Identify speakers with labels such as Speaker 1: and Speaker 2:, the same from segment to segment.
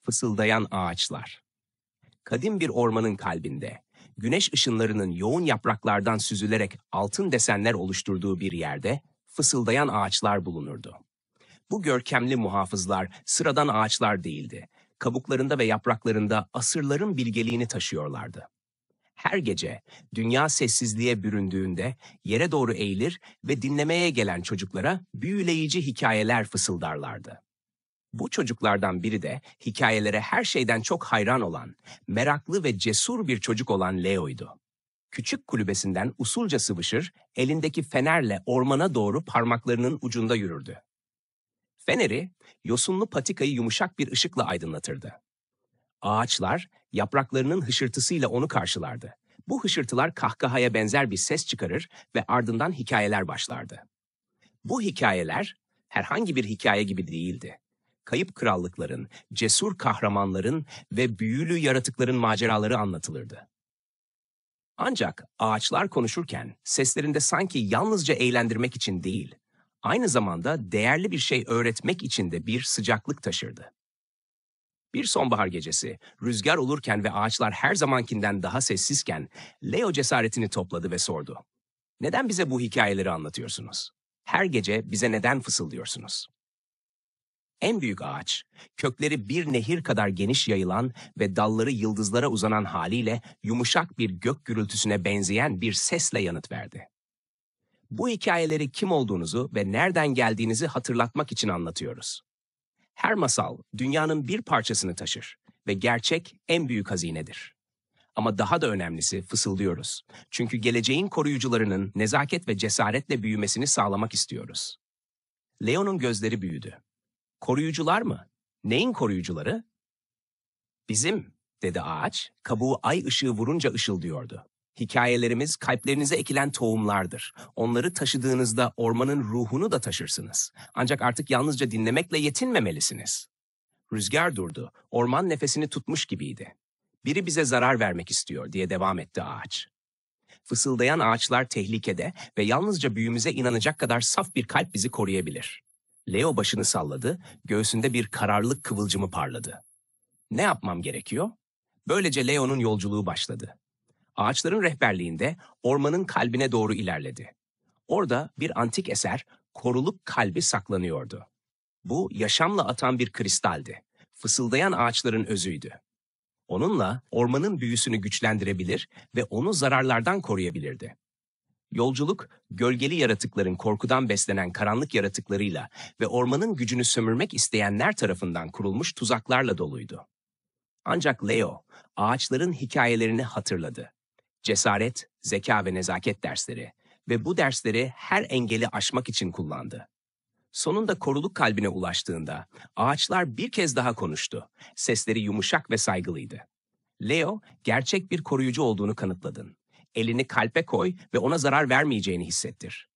Speaker 1: Fısıldayan ağaçlar. Kadim bir ormanın kalbinde, güneş ışınlarının yoğun yapraklardan süzülerek altın desenler oluşturduğu bir yerde fısıldayan ağaçlar bulunurdu. Bu görkemli muhafızlar sıradan ağaçlar değildi. Kabuklarında ve yapraklarında asırların bilgeliğini taşıyorlardı. Her gece dünya sessizliğe büründüğünde yere doğru eğilir ve dinlemeye gelen çocuklara büyüleyici hikayeler fısıldarlardı. Bu çocuklardan biri de hikayelere her şeyden çok hayran olan, meraklı ve cesur bir çocuk olan Leo'ydu. Küçük kulübesinden usulca sıvışır, elindeki fenerle ormana doğru parmaklarının ucunda yürürdü. Feneri, yosunlu patikayı yumuşak bir ışıkla aydınlatırdı. Ağaçlar, yapraklarının hışırtısıyla onu karşılardı. Bu hışırtılar kahkahaya benzer bir ses çıkarır ve ardından hikayeler başlardı. Bu hikayeler, herhangi bir hikaye gibi değildi. Kayıp krallıkların, cesur kahramanların ve büyülü yaratıkların maceraları anlatılırdı. Ancak ağaçlar konuşurken seslerinde sanki yalnızca eğlendirmek için değil, aynı zamanda değerli bir şey öğretmek için de bir sıcaklık taşırdı. Bir sonbahar gecesi, rüzgar olurken ve ağaçlar her zamankinden daha sessizken, Leo cesaretini topladı ve sordu. "Neden bize bu hikayeleri anlatıyorsunuz? Her gece bize neden fısıldıyorsunuz?" En büyük ağaç, kökleri bir nehir kadar geniş yayılan ve dalları yıldızlara uzanan haliyle yumuşak bir gök gürültüsüne benzeyen bir sesle yanıt verdi. Bu hikayeleri kim olduğunuzu ve nereden geldiğinizi hatırlatmak için anlatıyoruz. Her masal dünyanın bir parçasını taşır ve gerçek en büyük hazinedir. Ama daha da önemlisi fısıldıyoruz. Çünkü geleceğin koruyucularının nezaket ve cesaretle büyümesini sağlamak istiyoruz. Leo'nun gözleri büyüdü. Koruyucular mı? Neyin koruyucuları? Bizim, dedi ağaç, kabuğu ay ışığı vurunca ışıldıyordu. Hikayelerimiz kalplerinize ekilen tohumlardır. Onları taşıdığınızda ormanın ruhunu da taşırsınız. Ancak artık yalnızca dinlemekle yetinmemelisiniz. Rüzgar durdu. Orman nefesini tutmuş gibiydi. Biri bize zarar vermek istiyor diye devam etti ağaç. Fısıldayan ağaçlar tehlikede ve yalnızca büyümüze inanacak kadar saf bir kalp bizi koruyabilir. Leo başını salladı, göğsünde bir kararlılık kıvılcımı parladı. Ne yapmam gerekiyor? Böylece Leo'nun yolculuğu başladı. Ağaçların rehberliğinde ormanın kalbine doğru ilerledi. Orada bir antik eser, koruluk kalbi saklanıyordu. Bu yaşamla atan bir kristaldi. Fısıldayan ağaçların özüydü. Onunla ormanın büyüsünü güçlendirebilir ve onu zararlardan koruyabilirdi. Yolculuk, gölgeli yaratıkların korkudan beslenen karanlık yaratıklarıyla ve ormanın gücünü sömürmek isteyenler tarafından kurulmuş tuzaklarla doluydu. Ancak Leo, ağaçların hikayelerini hatırladı. Cesaret, zeka ve nezaket dersleri ve bu dersleri her engeli aşmak için kullandı. Sonunda koruluk kalbine ulaştığında ağaçlar bir kez daha konuştu. Sesleri yumuşak ve saygılıydı. Leo, gerçek bir koruyucu olduğunu kanıtladın. Elini kalpe koy ve ona zarar vermeyeceğini hissettir.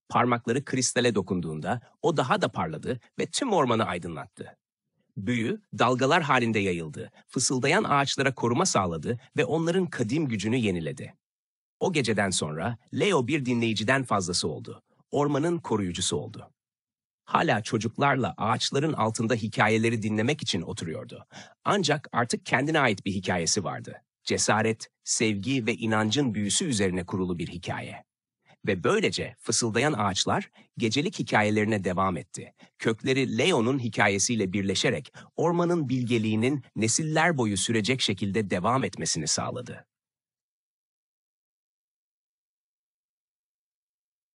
Speaker 1: Parmakları kristale dokunduğunda o daha da parladı ve tüm ormanı aydınlattı. Büyü, dalgalar halinde yayıldı, fısıldayan ağaçlara koruma sağladı ve onların kadim gücünü yeniledi. O geceden sonra Leo bir dinleyiciden fazlası oldu. Ormanın koruyucusu oldu. Hala çocuklarla ağaçların altında hikayeleri dinlemek için oturuyordu. Ancak artık kendine ait bir hikayesi vardı. Cesaret, sevgi ve inancın büyüsü üzerine kurulu bir hikaye. Ve böylece fısıldayan ağaçlar gecelik hikayelerine devam etti. Kökleri Leo'nun hikayesiyle birleşerek ormanın bilgeliğinin nesiller boyu sürecek şekilde devam etmesini sağladı.